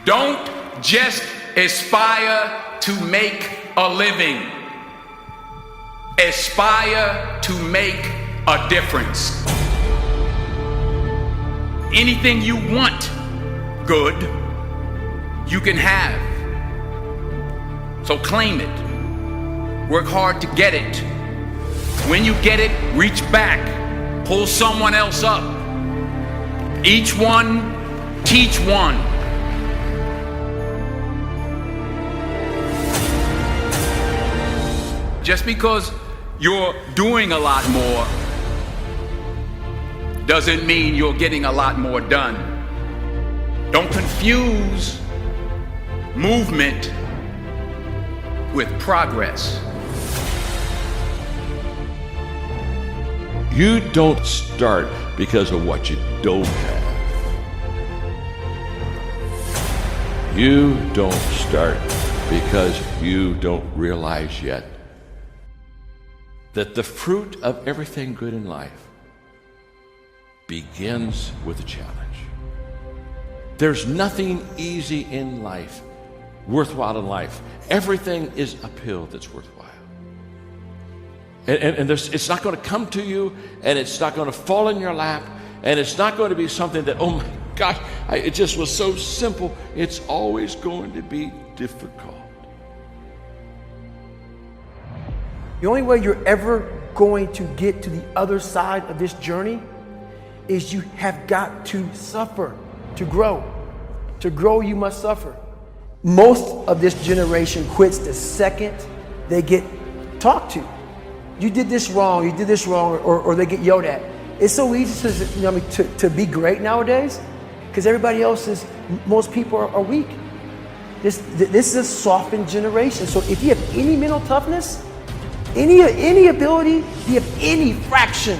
Don't just aspire to make a living. Aspire to make a difference. Anything you want good, you can have. So claim it. Work hard to get it. When you get it, reach back. Pull someone else up. Each one, teach one. Just because you're doing a lot more doesn't mean you're getting a lot more done. Don't confuse movement with progress. You don't start because of what you don't have. You don't start because you don't realize yet that the fruit of everything good in life begins with a challenge. There's nothing easy in life, worthwhile in life. Everything is uphill that's worthwhile. And it's not going to come to you, and it's not going to fall in your lap, and it's not going to be something that, oh my gosh, it just was so simple. It's always going to be difficult. The only way you're ever going to get to the other side of this journey is you have got to suffer to grow. To grow, you must suffer. Most of this generation quits the second they get talked to. You did this wrong, or they get yelled at. It's so easy to be great nowadays because everybody else is, most people are weak. This is a softened generation. So if you have any mental toughness, any ability, you have any fraction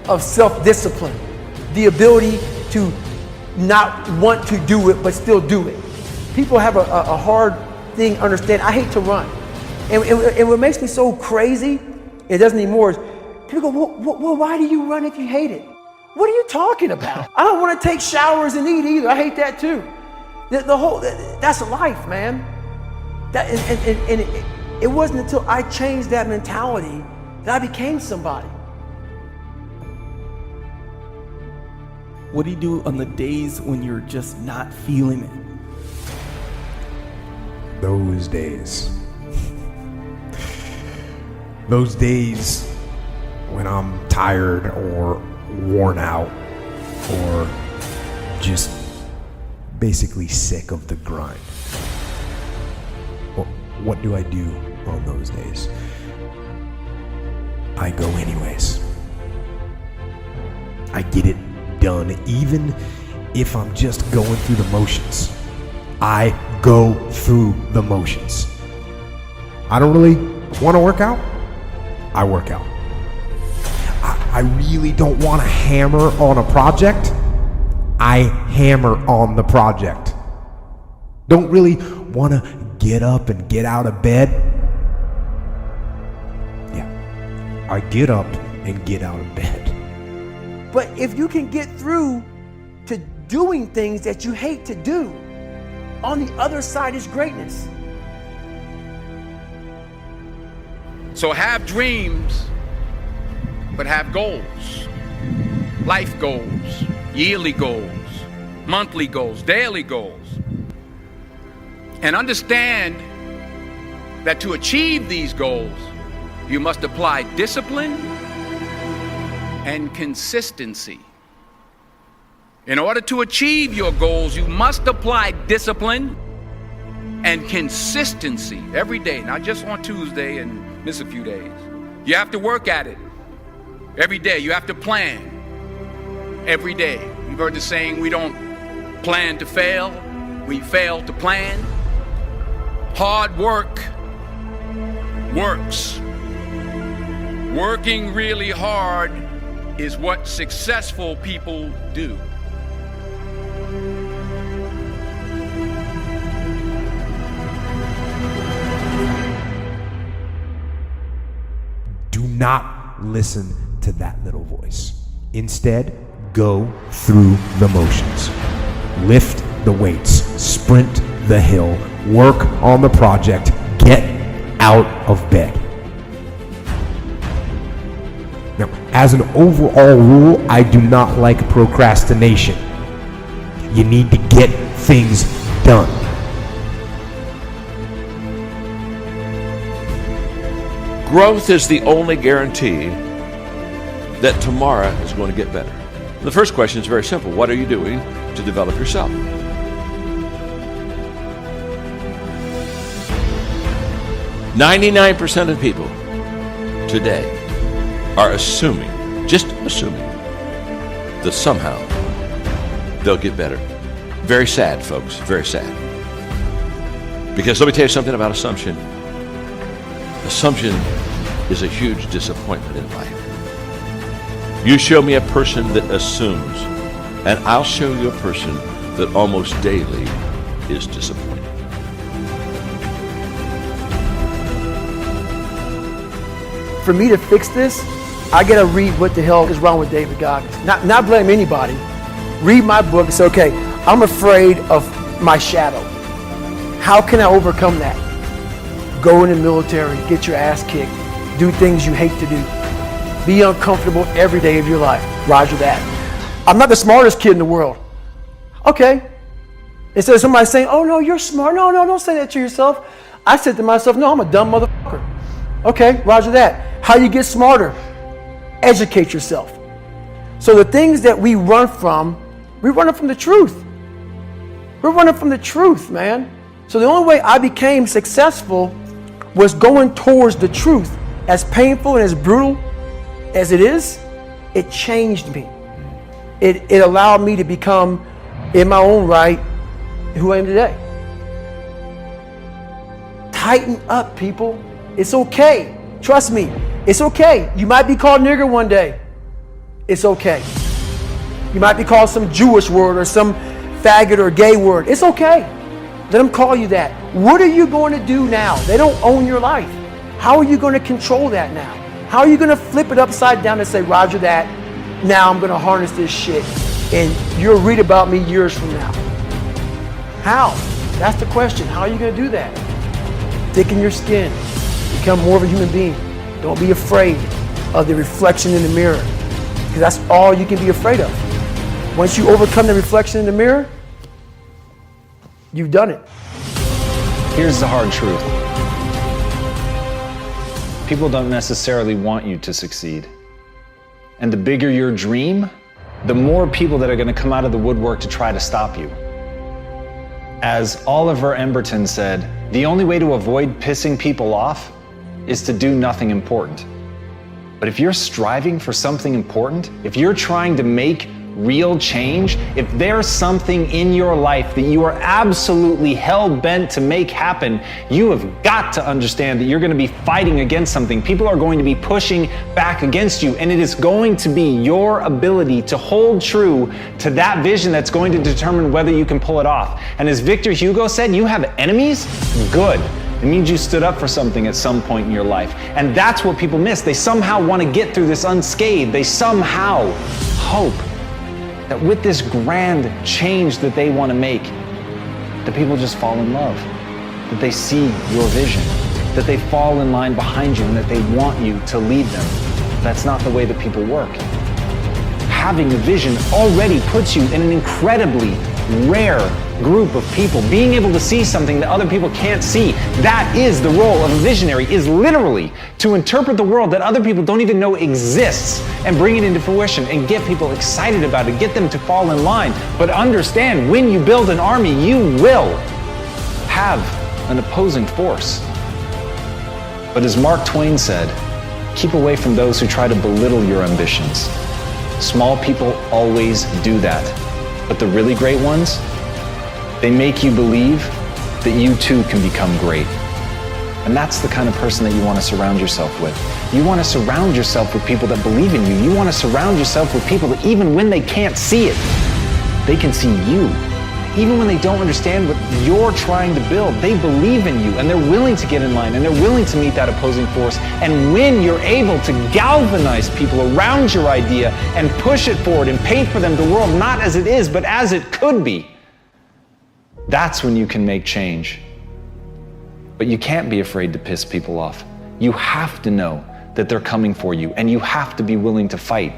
of self-discipline, the ability to not want to do it but still do it. People have a hard thing understand. I hate to run. And what makes me so crazy, it doesn't anymore, is people go, well, why do you run if you hate it? What are you talking about? I don't want to take showers and eat either. I hate that too. That's life, man. It wasn't until I changed that mentality that I became somebody. What do you do on the days when you're just not feeling it? Those days. Those days when I'm tired or worn out or just basically sick of the grind. What do I do on those days? I go anyways. I get it done, even if I'm just going through the motions. I go through the motions. I don't really want to work out. I work out. I really don't want to hammer on a project. I hammer on the project. Don't really want to get up and get out of bed. Yeah, I get up and get out of bed. But if you can get through to doing things that you hate to do, on the other side is greatness. So have dreams, but have goals. Life goals, yearly goals, monthly goals, daily goals. And understand that to achieve these goals, you must apply discipline and consistency. In order to achieve your goals, you must apply discipline and consistency every day, not just on Tuesday and miss a few days. You have to work at it every day. You have to plan every day. You've heard the saying, we don't plan to fail, we fail to plan. Hard work works. Working really hard is what successful people do. Do not listen to that little voice. Instead, go through the motions. Lift the weights. sprint the hill, work on the project, get out of bed. Now, as an overall rule, I do not like procrastination. You need to get things done. Growth is the only guarantee that tomorrow is going to get better. The first question is very simple. What are you doing to develop yourself? %99 of people today are just assuming that somehow they'll get better. Very sad, folks, very sad. Because let me tell you something about assumption. Assumption is a huge disappointment in life. You show me a person that assumes, and I'll show you a person that almost daily is disappointed. For me to fix this, I gotta read what the hell is wrong with David Goggins. Not blame anybody. Read my book and say, okay, I'm afraid of my shadow. How can I overcome that? Go in the military, get your ass kicked, do things you hate to do. Be uncomfortable every day of your life. Roger that. I'm not the smartest kid in the world. Okay. Instead of somebody saying, oh no, you're smart. No, don't say that to yourself. I said to myself, no, I'm a dumb motherfucker. Okay, roger that. How you get smarter? Educate yourself. So the things that we run from the truth. We're running from the truth, man. So the only way I became successful was going towards the truth. As painful and as brutal as it is, it changed me. It allowed me to become, in my own right, who I am today. Tighten up, people. It's okay. Trust me. It's okay. You might be called nigger one day. It's okay. You might be called some Jewish word or some faggot or gay word. It's okay. Let them call you that. What are you going to do now? They don't own your life. How are you going to control that now? How are you going to flip it upside down and say, roger that, now I'm going to harness this shit and you'll read about me years from now? How? That's the question. How are you going to do that? Thicken your skin. Become more of a human being. Don't be afraid of the reflection in the mirror, because that's all you can be afraid of. Once you overcome the reflection in the mirror, you've done it. Here's the hard truth. People don't necessarily want you to succeed. And the bigger your dream, the more people that are going to come out of the woodwork to try to stop you. As Oliver Emberton said, the only way to avoid pissing people off is to do nothing important. But if you're striving for something important, if you're trying to make real change, if there's something in your life that you are absolutely hell-bent to make happen, you have got to understand that you're going to be fighting against something. People are going to be pushing back against you, and it is going to be your ability to hold true to that vision that's going to determine whether you can pull it off. And as Victor Hugo said, you have enemies? Good. It means you stood up for something at some point in your life. And that's what people miss. They somehow want to get through this unscathed. They somehow hope that with this grand change that they want to make, that people just fall in love, that they see your vision, that they fall in line behind you, and that they want you to lead them. That's not the way that people work. Having a vision already puts you in an incredibly rare group of people. Being able to see something that other people can't see, that is the role of a visionary, is literally to interpret the world that other people don't even know exists and bring it into fruition and get people excited about it, get them to fall in line. But understand, when you build an army, you will have an opposing force. But as Mark Twain said, keep away from those who try to belittle your ambitions. Small people always do that. But the really great ones, they make you believe that you too can become great. And that's the kind of person that you want to surround yourself with. You want to surround yourself with people that believe in you. You want to surround yourself with people that even when they can't see it, they can see you. Even when they don't understand what you're trying to build, they believe in you and they're willing to get in line and they're willing to meet that opposing force. And when you're able to galvanize people around your idea and push it forward and paint for them the world not as it is, but as it could be, That's when you can make change. But you can't be afraid to piss people off. You have to know that they're coming for you, and you have to be willing to fight.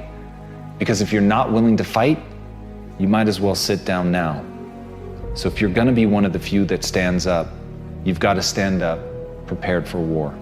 Because if you're not willing to fight, you might as well sit down now. So if you're gonna be one of the few that stands up, you've got to stand up prepared for war.